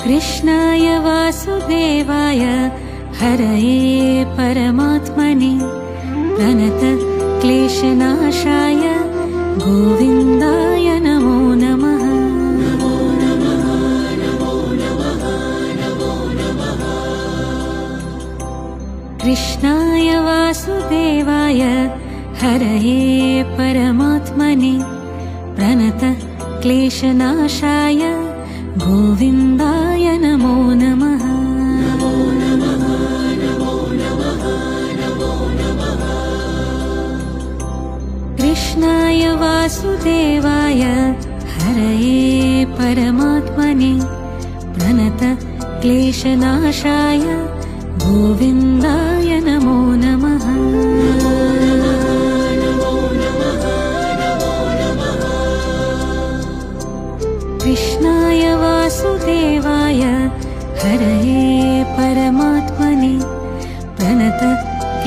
कृष्णाय वासुदेवाय हरये परमात्मने प्रणतक्लेशनाशाय गोविन्दाय नमो नमः। कृष्णाय वासुदेवाय हरये परमात्मने प्रणतक्लेशनाशाय गोविन्दाय नमो नमः। कृष्णाय वासुदेवाय हरये परमात्मने प्रणतक्लेशनाशाय गोविन्दाय नमो नमः। कृष्णाय वासुदेवाय हरये परमात्मने प्रणतक्लेशनाशाय